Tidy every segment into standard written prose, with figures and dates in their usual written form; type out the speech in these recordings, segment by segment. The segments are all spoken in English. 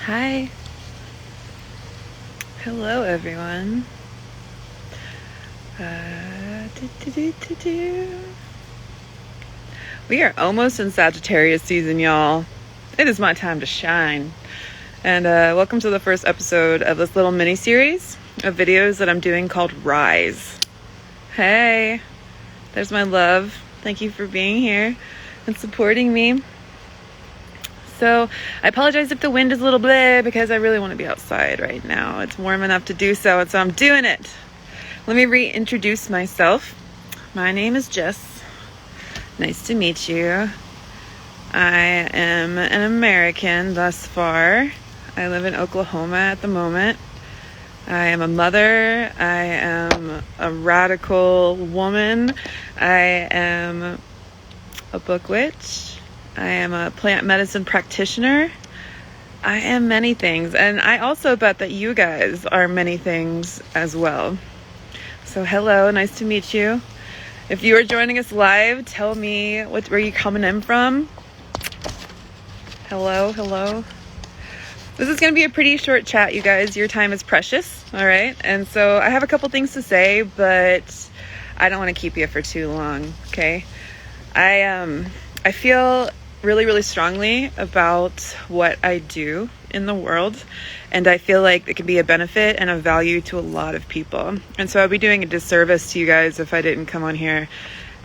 Hi. Hello, everyone. We are almost in Sagittarius season, y'all. It is my time to shine. And welcome to the first episode of this little mini-series of videos that I'm doing called Rise. Hey, there's my love. Thank you for being here and supporting me. So I apologize if the wind is a little bleh because I really want to be outside right now. It's warm enough to do so, and so I'm doing it. Let me reintroduce myself. My name is Jess. Nice to meet you. I am an American thus far. I live in Oklahoma at the moment. I am a mother. I am a radical woman. I am a book witch. I am a plant medicine practitioner. I am many things. And I also bet that you guys are many things as well. So hello, nice to meet you. If you are joining us live, tell me where you coming in from. Hello. This is going to be a pretty short chat, you guys. Your time is precious, all right? And so I have a couple things to say, but I don't want to keep you for too long, okay? I feel really strongly about what I do in the world, and I feel like it can be a benefit and a value to a lot of people. And so I'd be doing a disservice to you guys if I didn't come on here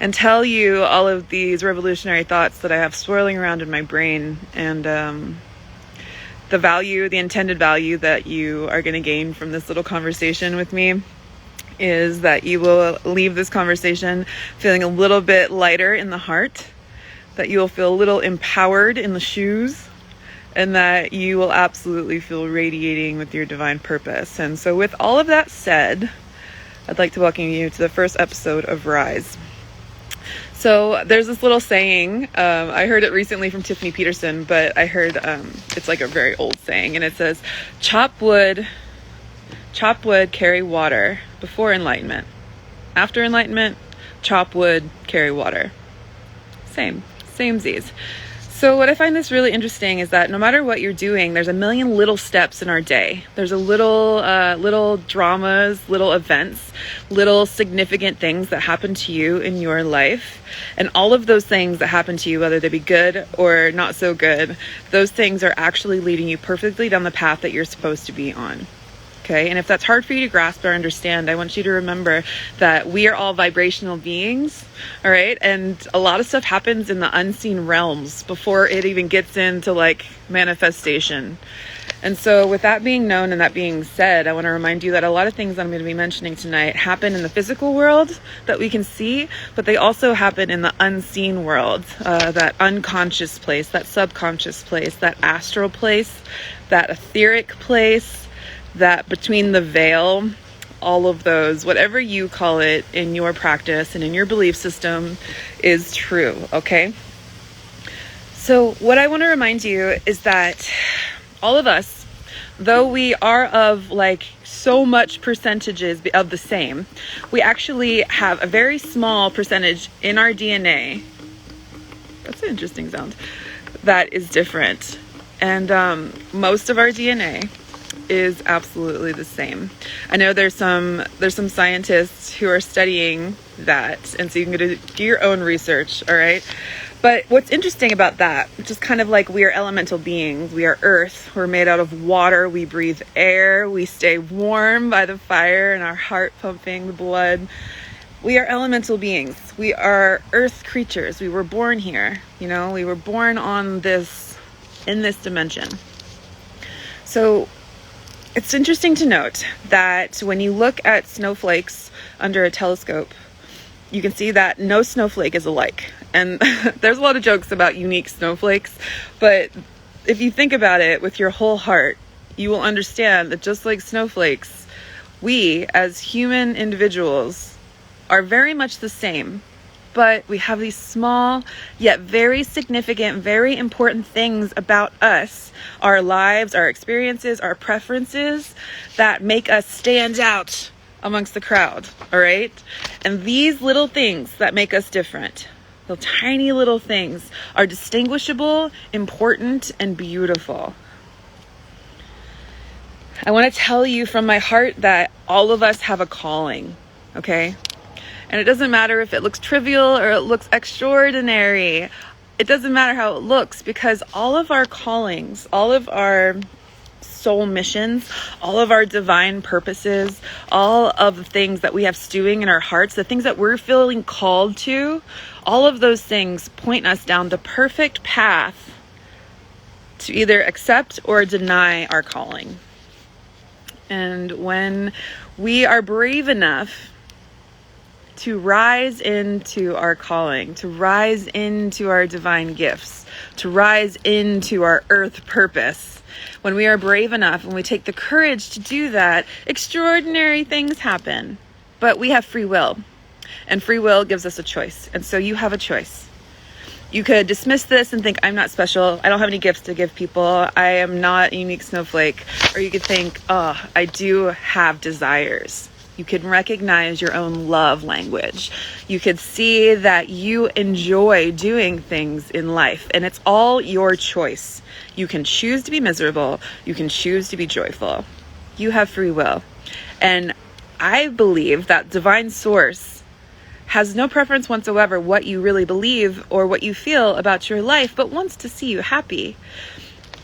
and tell you all of these revolutionary thoughts that I have swirling around in my brain, and the intended value that you are going to gain from this little conversation with me is that you will leave this conversation feeling a little bit lighter in the heart, that you will feel a little empowered in the shoes, and that you will absolutely feel radiating with your divine purpose. And so with all of that said, I'd like to welcome you to the first episode of Rise. So there's this little saying, I heard it recently from Tiffany Peterson, but I heard it's like a very old saying, and it says, chop wood, carry water. Before enlightenment. After enlightenment, chop wood, carry water. Samesies. So what I find this really interesting is that no matter what you're doing, there's a million little steps in our day. There's a little dramas, little events, little significant things that happen to you in your life. And all of those things that happen to you, whether they be good or not so good, those things are actually leading you perfectly down the path that you're supposed to be on. Okay, and if that's hard for you to grasp or understand, I want you to remember that we are all vibrational beings, all right? And a lot of stuff happens in the unseen realms before it even gets into like manifestation. And so with that being known and that being said, I want to remind you that a lot of things I'm going to be mentioning tonight happen in the physical world that we can see, but they also happen in the unseen world, that unconscious place, that subconscious place, that astral place, that etheric place, that between the veil, all of those, whatever you call it in your practice and in your belief system is true, okay? So what I want to remind you is that all of us, though we are of like so much percentages of the same, we actually have a very small percentage in our DNA. That's an interesting sound. That is different. And most of our DNA is absolutely the same. I know there's some scientists who are studying that, and so you can do your own research, all right? But what's interesting about that, just kind of like we are elemental beings, we are earth, we're made out of water, we breathe air, we stay warm by the fire and our heart pumping the blood. We are elemental beings. We are earth creatures. We were born here, we were born in this dimension. So it's interesting to note that when you look at snowflakes under a telescope, you can see that no snowflake is alike. And there's a lot of jokes about unique snowflakes, but if you think about it with your whole heart, you will understand that just like snowflakes, we as human individuals are very much the same. But we have these small, yet very significant, very important things about us, our lives, our experiences, our preferences, that make us stand out amongst the crowd, all right? And these little things that make us different, the tiny little things, are distinguishable, important, and beautiful. I want to tell you from my heart that all of us have a calling, okay? And it doesn't matter if it looks trivial or it looks extraordinary. It doesn't matter how it looks, because all of our callings, all of our soul missions, all of our divine purposes, all of the things that we have stewing in our hearts, the things that we're feeling called to, all of those things point us down the perfect path to either accept or deny our calling. And when we are brave enough to rise into our calling, to rise into our divine gifts, to rise into our earth purpose, when we are brave enough and we take the courage to do that, extraordinary things happen. But we have free will, and free will gives us a choice. And so you have a choice. You could dismiss this and think, I'm not special. I don't have any gifts to give people. I am not a unique snowflake. Or you could think, oh, I do have desires. You can recognize your own love language. You could see that you enjoy doing things in life, and it's all your choice. You can choose to be miserable. You can choose to be joyful. You have free will. And I believe that divine source has no preference whatsoever what you really believe or what you feel about your life, but wants to see you happy.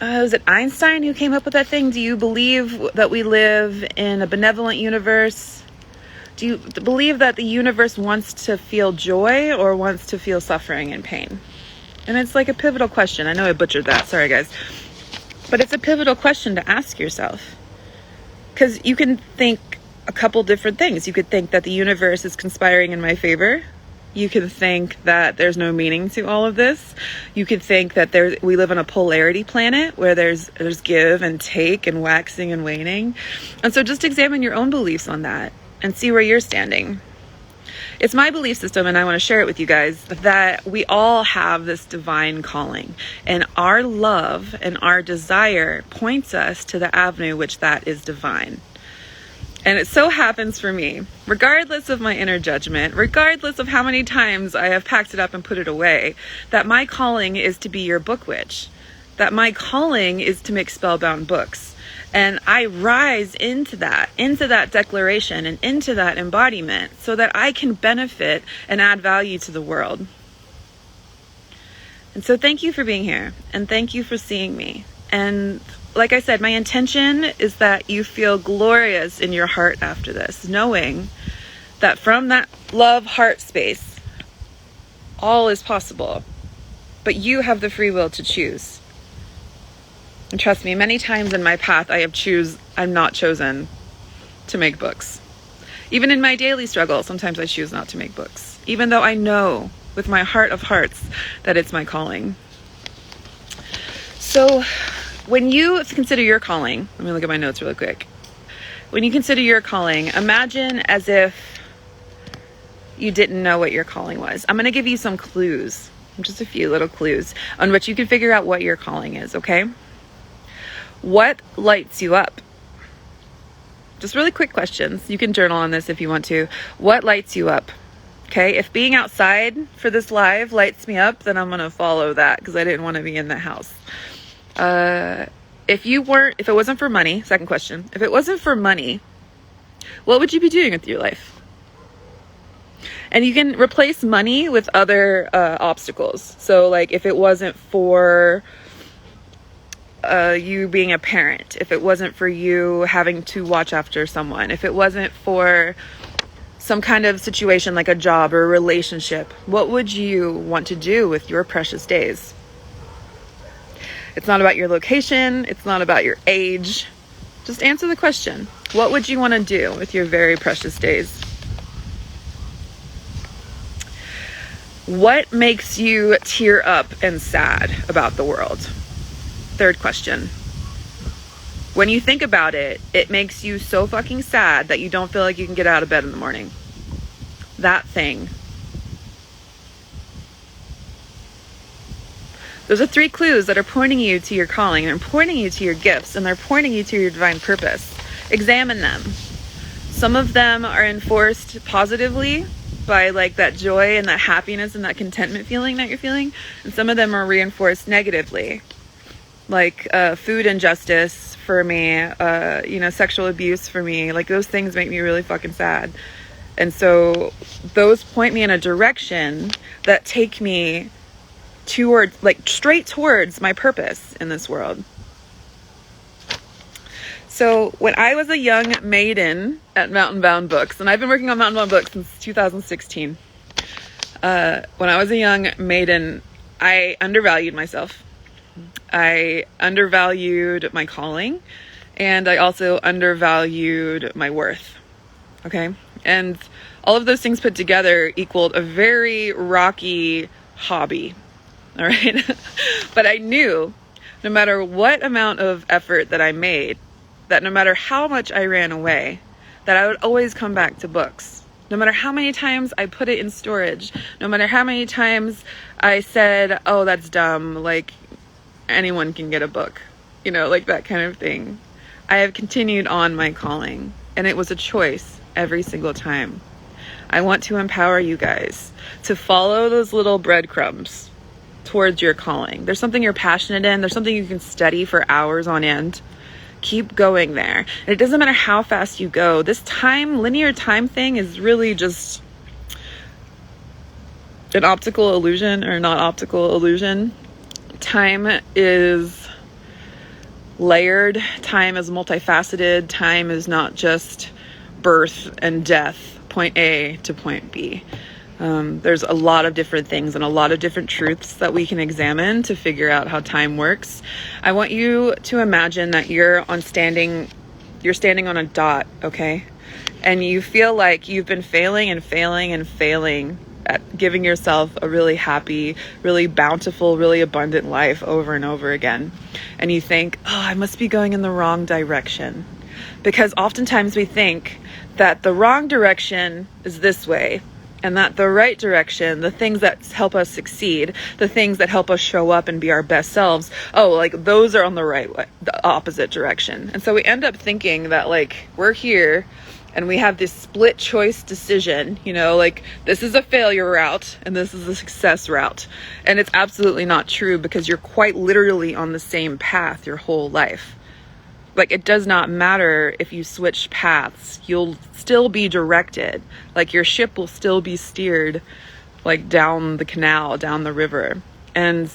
Was it Einstein who came up with that thing? Do you believe that we live in a benevolent universe? Do you believe that the universe wants to feel joy or wants to feel suffering and pain? And it's like a pivotal question. I know I butchered that. Sorry, guys. But it's a pivotal question to ask yourself. Because you can think a couple different things. You could think that the universe is conspiring in my favor. You could think that there's no meaning to all of this. You could think that we live on a polarity planet where there's give and take and waxing and waning. And so just examine your own beliefs on that and see where you're standing. It's my belief system, and I want to share it with you guys, that we all have this divine calling, and our love and our desire points us to the avenue which that is divine. And it so happens for me, regardless of my inner judgment, regardless of how many times I have packed it up and put it away, that my calling is to be your book witch, that my calling is to make spellbound books. And I rise into that declaration and into that embodiment so that I can benefit and add value to the world. And so thank you for being here, and thank you for seeing me. And like I said, my intention is that you feel glorious in your heart after this, knowing that from that love heart space, all is possible, but you have the free will to choose. And trust me, many times in my path, I'm not chosen to make books. Even in my daily struggle, sometimes I choose not to make books, even though I know with my heart of hearts that it's my calling. So when you consider your calling, let me look at my notes really quick. When you consider your calling, imagine as if you didn't know what your calling was. I'm going to give you some clues, just a few little clues on which you can figure out what your calling is, okay? What lights you up? Just really quick questions. You can journal on this if you want to. What lights you up? Okay, if being outside for this live lights me up, then I'm going to follow that because I didn't want to be in the house. If it wasn't for money, second question, if it wasn't for money, what would you be doing with your life? And you can replace money with other obstacles. So like if it wasn't for you being a parent, if it wasn't for you having to watch after someone, if it wasn't for some kind of situation like a job or a relationship, what would you want to do with your precious days? It's not about your location. It's not about your age. Just answer the question. What would you want to do with your very precious days? What makes you tear up and sad about the world? Third question. When you think about it, it makes you so fucking sad that you don't feel like you can get out of bed in the morning. That thing. Those are 3 clues that are pointing you to your calling, and pointing you to your gifts, and they're pointing you to your divine purpose. Examine them. Some of them are enforced positively by like that joy and that happiness and that contentment feeling that you're feeling. And some of them are reinforced negatively, like food injustice, for me, sexual abuse for me. Like, those things make me really fucking sad. And so those point me in a direction that take me towards, like, straight towards my purpose in this world. So when I was a young maiden at Spellbound Books, and I've been working on Spellbound Books since 2016. When I was a young maiden, I undervalued myself. I undervalued my calling, and I also undervalued my worth. Okay? And all of those things put together equaled a very rocky hobby. All right? But I knew no matter what amount of effort that I made, that no matter how much I ran away, that I would always come back to books. No matter how many times I put it in storage, no matter how many times I said, oh, that's dumb, like, anyone can get a book, like that kind of thing. I have continued on my calling, and it was a choice every single time. I want to empower you guys to follow those little breadcrumbs towards your calling. There's something you're passionate in. There's something you can study for hours on end. Keep going there. And it doesn't matter how fast you go. This linear time thing is really just an optical illusion, or not optical illusion. Time is layered. Time is multifaceted. Time is not just birth and death, point A to point B. There's a lot of different things and a lot of different truths that we can examine to figure out how time works. I want you to imagine that you're standing on a dot, okay? And you feel like you've been failing and failing and failing at giving yourself a really happy, really bountiful, really abundant life over and over again. And you think, oh, I must be going in the wrong direction. Because oftentimes we think that the wrong direction is this way, and that the right direction, the things that help us succeed, the things that help us show up and be our best selves, those are on the right way, the opposite direction. And so we end up thinking that, like, we're here and we have this split choice decision, this is a failure route and this is a success route. And it's absolutely not true, because you're quite literally on the same path your whole life. Like, it does not matter if you switch paths. You'll still be directed. Like, your ship will still be steered, like, down the canal, down the river. And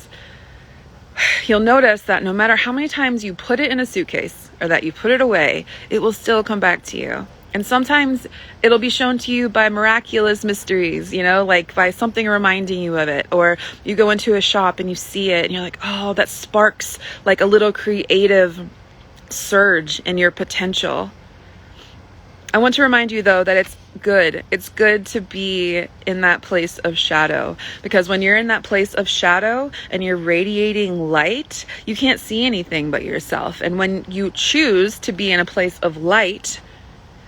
you'll notice that no matter how many times you put it in a suitcase or that you put it away, it will still come back to you. And sometimes it'll be shown to you by miraculous mysteries, like by something reminding you of it. Or you go into a shop and you see it and you're like, oh, that sparks like a little creative surge in your potential. I want to remind you, though, that it's good. It's good to be in that place of shadow, because when you're in that place of shadow and you're radiating light, you can't see anything but yourself. And when you choose to be in a place of light,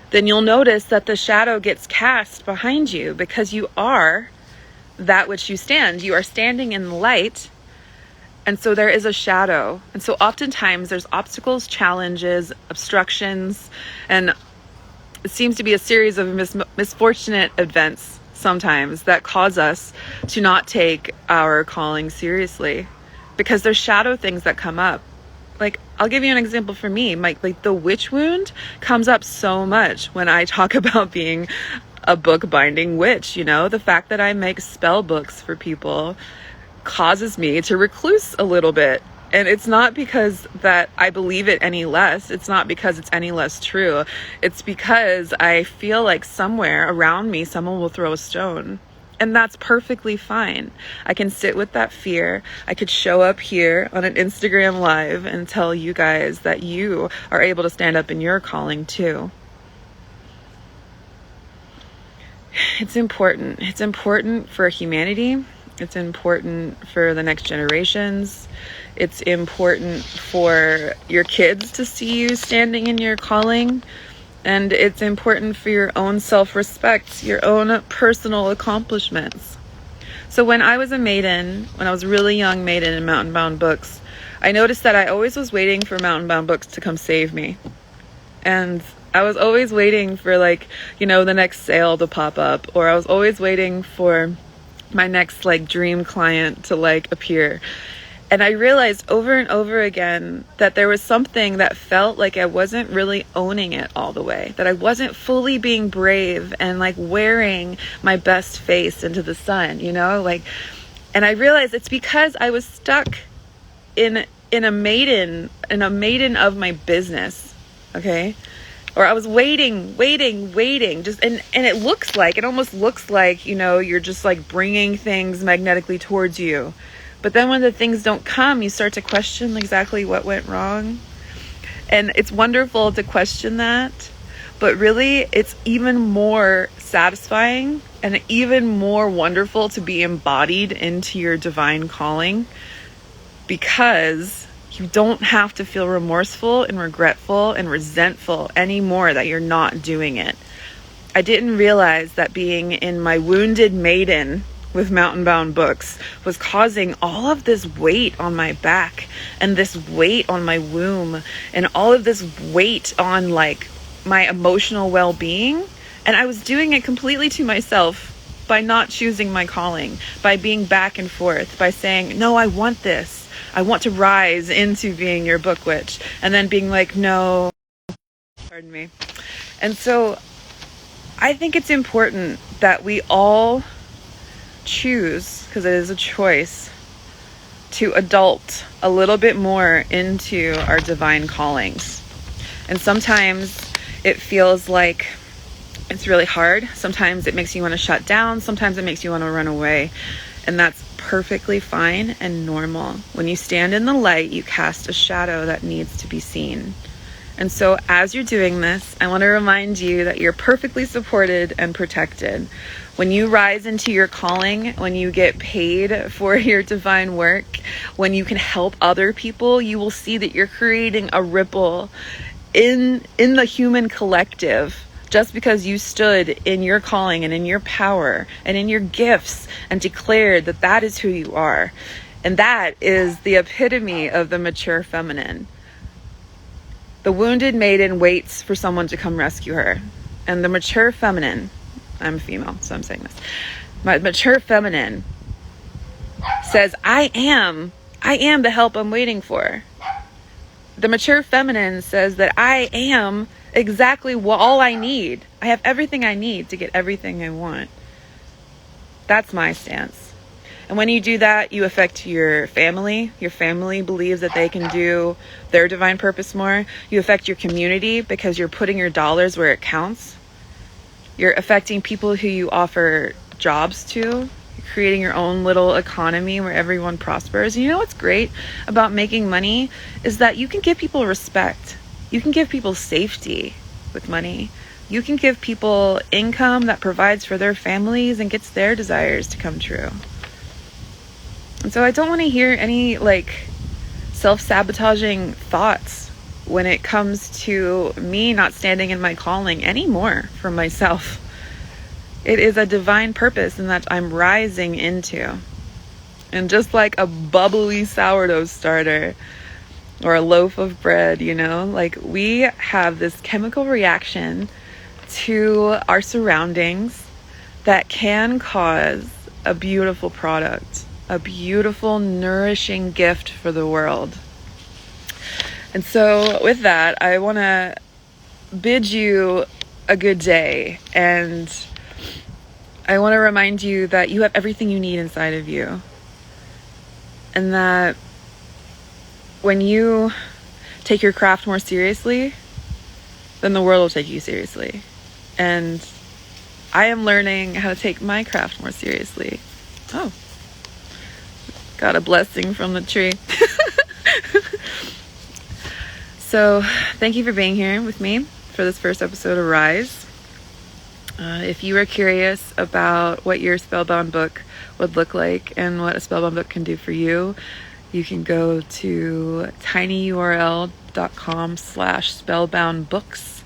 then you'll notice that the shadow gets cast behind you, because you are that which you stand. You are standing in light. And so there is a shadow. And so oftentimes there's obstacles, challenges, obstructions, and it seems to be a series of misfortunate events sometimes that cause us to not take our calling seriously, because there's shadow things that come up. Like, I'll give you an example for me. Like the witch wound comes up so much when I talk about being a book binding witch. The fact that I make spell books for people causes me to recluse a little bit. And it's not because that I believe it any less. It's not because it's any less true. It's because I feel like somewhere around me, someone will throw a stone. And that's perfectly fine. I can sit with that fear. I could show up here on an Instagram live and tell you guys that you are able to stand up in your calling too. It's important. It's important for humanity. It's important for the next generations. It's important for your kids to see you standing in your calling. And it's important for your own self-respect, your own personal accomplishments. So when I was a maiden, when I was a really young maiden in Spellbound Books, I noticed that I always was waiting for Spellbound Books to come save me. And I was always waiting for, the next sale to pop up, or I was always waiting for my next dream client to appear. And I realized over and over again that there was something that felt like I wasn't really owning it all the way, that I wasn't fully being brave and like wearing my best face into the sun, you know, like, and I realized it's because I was stuck in a maiden of my business. Okay. Or I was waiting, just, and it almost looks like, you know, you're just like bringing things magnetically towards you. But then when the things don't come, you start to question exactly what went wrong. And it's wonderful to question that, but really it's even more satisfying and even more wonderful to be embodied into your divine calling, because you don't have to feel remorseful and regretful and resentful anymore that you're not doing it. I didn't realize that being in my wounded maiden with Spellbound Books was causing all of this weight on my back and this weight on my womb and all of this weight on like my emotional well-being. And I was doing it completely to myself by not choosing my calling, by being back and forth, by saying, no, I want this. I want to rise into being your book witch, and then being like, no, pardon me. And so I think it's important that we all choose, because it is a choice, to adult a little bit more into our divine callings. And sometimes it feels like it's really hard. Sometimes it makes you want to shut down. Sometimes it makes you want to run away. And that's perfectly fine and normal. When you stand in the light, you cast a shadow that needs to be seen. And so as you're doing this, I want to remind you that you're perfectly supported and protected. When you rise into your calling, when you get paid for your divine work, when you can help other people, you will see that you're creating a ripple in the human collective. Just because you stood in your calling and in your power and in your gifts and declared that that is who you are. And that is the epitome of the mature feminine. The wounded maiden waits for someone to come rescue her. And the mature feminine, I'm a female, so I'm saying this. My mature feminine says, I am the help I'm waiting for. The mature feminine says that I am exactly all I need. I have everything I need to get everything I want. That's my stance. And when you do that, you affect your family. Your family believes that they can do their divine purpose more. You affect your community because you're putting your dollars where it counts. You're affecting people who you offer jobs to. You're creating your own little economy where everyone prospers. And you know what's great about making money is that you can give people respect. You can give people safety with money. You can give people income that provides for their families and gets their desires to come true. And so I don't want to hear any like self-sabotaging thoughts when it comes to me not standing in my calling anymore for myself. It is a divine purpose and that I'm rising into. And just like a bubbly sourdough starter, or a loaf of bread, you know, like we have this chemical reaction to our surroundings that can cause a beautiful product, a beautiful, nourishing gift for the world. And so with that, I want to bid you a good day. And I want to remind you that you have everything you need inside of you. And that when you take your craft more seriously, then the world will take you seriously. And I am learning how to take my craft more seriously. Oh, got a blessing from the tree. So thank you for being here with me for this first episode of Rise. If you are curious about what your spellbound book would look like and what a spellbound book can do for you, you can go to tinyurl.com/spellboundbooks,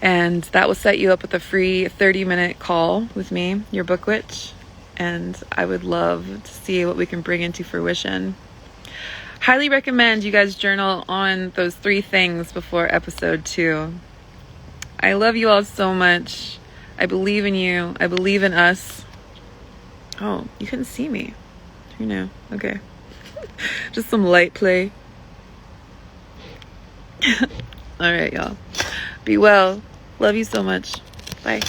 and that will set you up with a free 30-minute call with me, your book witch, and I would love to see what we can bring into fruition. Highly recommend you guys journal on those 3 things before episode 2. I love you all so much. I believe in you. I believe in us. Oh, you couldn't see me. Who knew? Okay. Just some light play. All right, y'all. Be well. Love you so much. Bye.